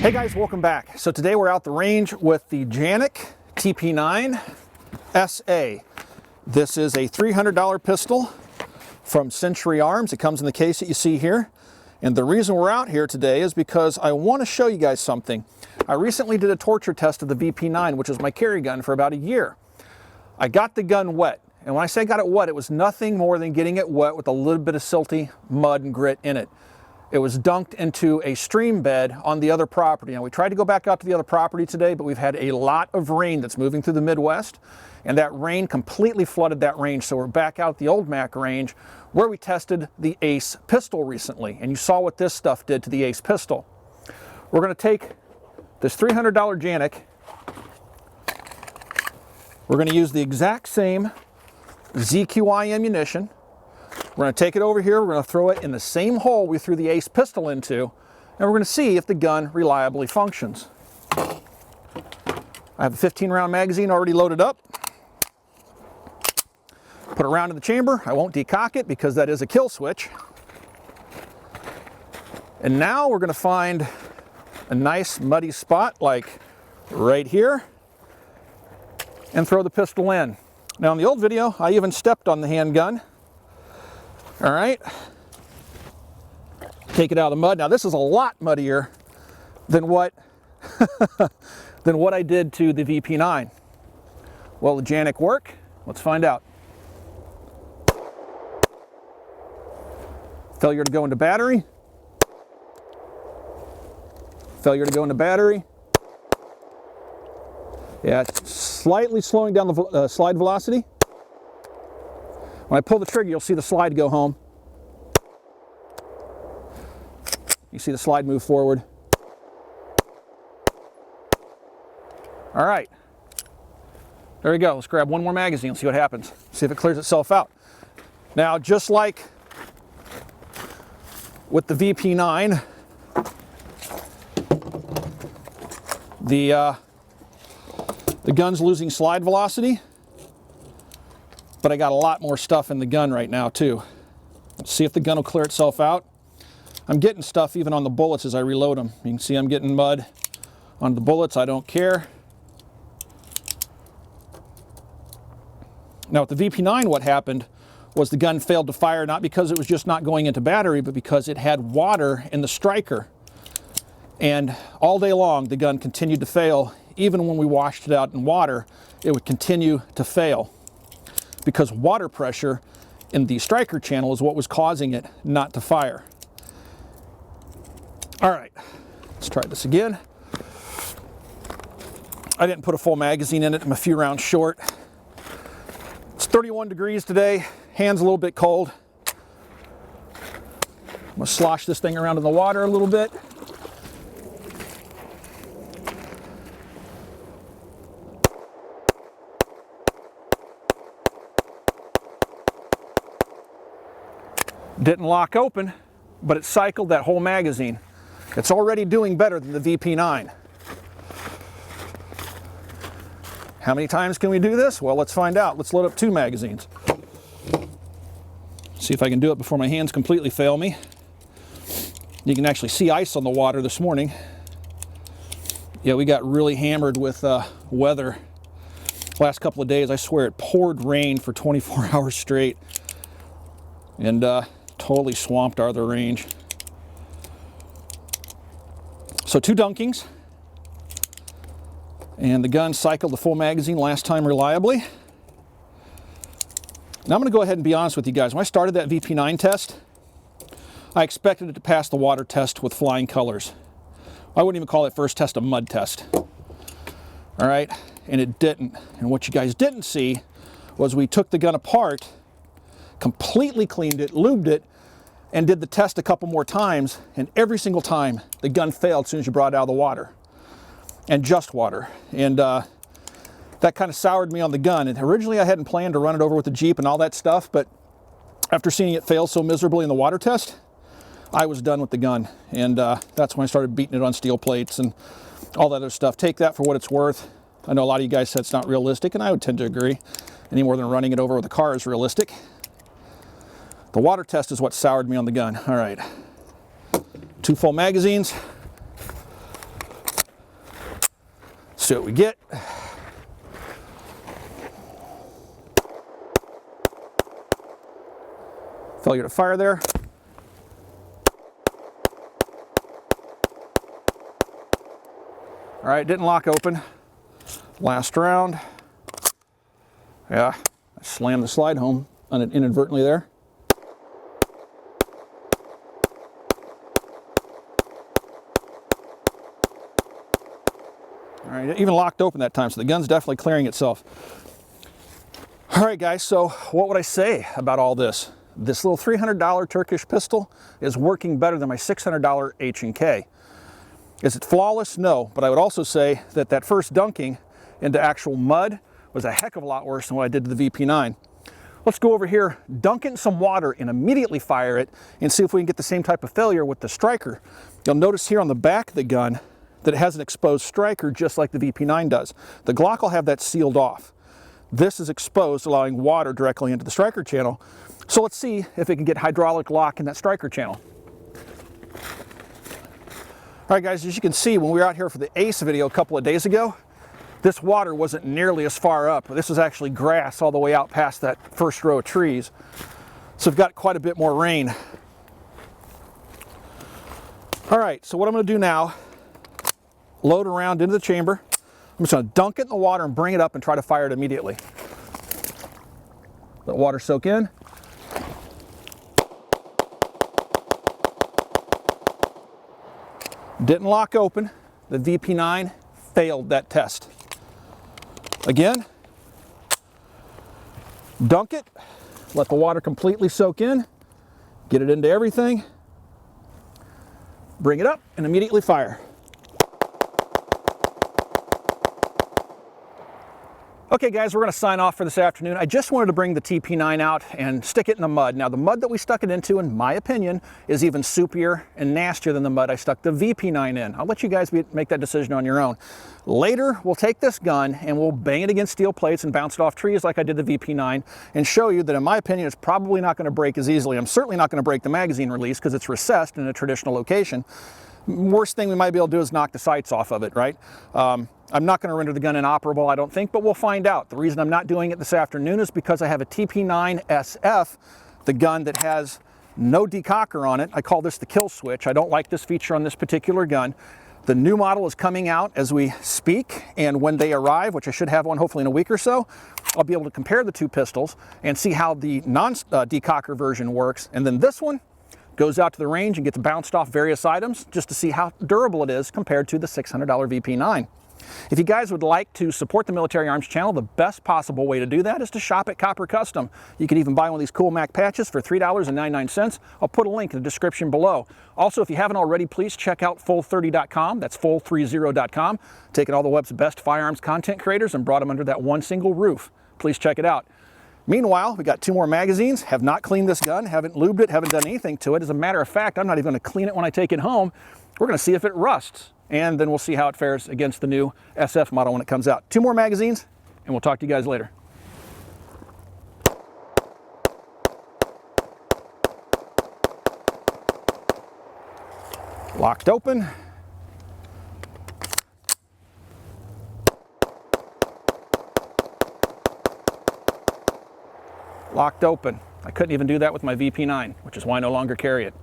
Hey guys, welcome back. So today we're out the range with the Janik TP9 SA. This is a $300 pistol from Century Arms. It comes in the case that you see here. And the reason we're out here today is because I want to show you guys something. I recently did a torture test of the VP9, which is my carry gun, for about a year. I got the gun wet. And when I say got it wet, it was nothing more than getting it wet with a little bit of silty mud and grit in it. It was dunked into a stream bed on the other property. Now, we tried to go back out to the other property today, but we've had a lot of rain that's moving through the Midwest, and that rain completely flooded that range. So we're back out at the Old Mac range where we tested the Ace pistol recently, and you saw what this stuff did to the Ace pistol. We're going to take this $300 Janik. We're going to use the exact same ZQI ammunition. We're going to take it over here, we're going to throw it in the same hole we threw the Ace pistol into, and we're going to see if the gun reliably functions. I have a 15-round magazine already loaded up. Put a round in the chamber. I won't decock it because that is a kill switch. And now we're going to find a nice muddy spot like right here and throw the pistol in. Now in the old video, I even stepped on the handgun. All right, take it out of the mud. Now this is a lot muddier than what I did to the VP9. Will the Janik work? Let's find out. Failure to go into battery. Failure to go into battery. Yeah, it's slightly slowing down the slide velocity. When I pull the trigger, you'll see the slide go home. You see the slide move forward. All right. There we go. Let's grab one more magazine and see what happens. See if it clears itself out. Now, just like with the VP9, the gun's losing slide velocity. But I got a lot more stuff in the gun right now too. Let's see if the gun will clear itself out. I'm getting stuff even on the bullets as I reload them. You can see I'm getting mud on the bullets. I don't care. Now with the VP9, what happened was the gun failed to fire, not because it was just not going into battery, but because it had water in the striker. And all day long, the gun continued to fail. Even when we washed it out in water, it would continue to fail, because water pressure in the striker channel is what was causing it not to fire. All right, let's try this again. I didn't put a full magazine in it. I'm a few rounds short. It's 31 degrees today. Hands a little bit cold. I'm gonna slosh this thing around in the water a little bit. Didn't lock open, but it cycled that whole magazine. It's already doing better than the VP9. How many times can we do this? Well, let's find out. Let's load up 2 magazines. See if I can do it before my hands completely fail me. You can actually see ice on the water this morning. Yeah, we got really hammered with weather. Last couple of days, I swear it poured rain for 24 hours straight. And totally swamped our other range. So 2 dunkings, and the gun cycled the full magazine last time reliably. Now I'm going to go ahead and be honest with you guys. When I started that VP9 test, I expected it to pass the water test with flying colors. I wouldn't even call it first test a mud test. All right, and it didn't. And what you guys didn't see was we took the gun apart, completely cleaned it, lubed it, and did the test a couple more times, and every single time the gun failed as soon as you brought it out of the water, and just water. And that kind of soured me on the gun. And originally I hadn't planned to run it over with the Jeep and all that stuff, but after seeing it fail so miserably in the water test, I was done with the gun. And that's when I started beating it on steel plates and all that other stuff. Take that for what it's worth. I know a lot of you guys said it's not realistic, and I would tend to agree. Any more than running it over with a car is realistic. The water test is what soured me on the gun. All right, 2 full magazines. see what we get. Failure to fire there. All right, didn't lock open. Last round. Yeah, I slammed the slide home inadvertently there. All right, it even locked open that time, so the gun's definitely clearing itself. All right, guys, so what would I say about all this? This little $300 Turkish pistol is working better than my $600 H&K. Is it flawless? No, but I would also say that that first dunking into actual mud was a heck of a lot worse than what I did to the VP9. Let's go over here, dunk it in some water and immediately fire it and see if we can get the same type of failure with the striker. You'll notice here on the back of the gun that it has an exposed striker just like the VP9 does. The Glock will have that sealed off. This is exposed, allowing water directly into the striker channel. So let's see if it can get hydraulic lock in that striker channel. All right, guys, as you can see, when we were out here for the ACE video a couple of days ago, this water wasn't nearly as far up. This was actually grass all the way out past that first row of trees. So we've got quite a bit more rain. All right, so what I'm gonna do now, load around into the chamber. I'm just gonna dunk it in the water and bring it up and try to fire it immediately. Let water soak in. Didn't lock open. The VP9 failed that test. Again, dunk it, let the water completely soak in, get it into everything, bring it up, and immediately fire. Okay guys, we're going to sign off for this afternoon. I just wanted to bring the TP9 out and stick it in the mud. Now the mud that we stuck it into, in my opinion, is even soupier and nastier than the mud I stuck the VP9 in. I'll let you guys make that decision on your own. Later, we'll take this gun and we'll bang it against steel plates and bounce it off trees like I did the VP9 and show you that in my opinion, it's probably not going to break as easily. I'm certainly not going to break the magazine release because it's recessed in a traditional location. Worst thing we might be able to do is knock the sights off of it, right? I'm not going to render the gun inoperable, I don't think, but we'll find out. The reason I'm not doing it this afternoon is because I have a TP9 SF, the gun that has no decocker on it. I call this the kill switch. I don't like this feature on this particular gun. The new model is coming out as we speak, and when they arrive, which I should have one hopefully in a week or so, I'll be able to compare the two pistols and see how the non-decocker version works. And then this one goes out to the range and gets bounced off various items just to see how durable it is compared to the $600 VP9. If you guys would like to support the Military Arms channel, the best possible way to do that is to shop at Copper Custom. You can even buy one of these cool Mac patches for $3.99. I'll put a link in the description below. Also, if you haven't already, please check out full30.com. That's full30.com. Taken all the web's best firearms content creators and brought them under that one single roof. Please check it out. Meanwhile, we got 2 more magazines. Have not cleaned this gun, haven't lubed it, haven't done anything to it. As a matter of fact, I'm not even going to clean it when I take it home. We're going to see if it rusts, and then we'll see how it fares against the new SF model when it comes out. 2 more magazines, and we'll talk to you guys later. Locked open. Locked open. I couldn't even do that with my VP9, which is why I no longer carry it.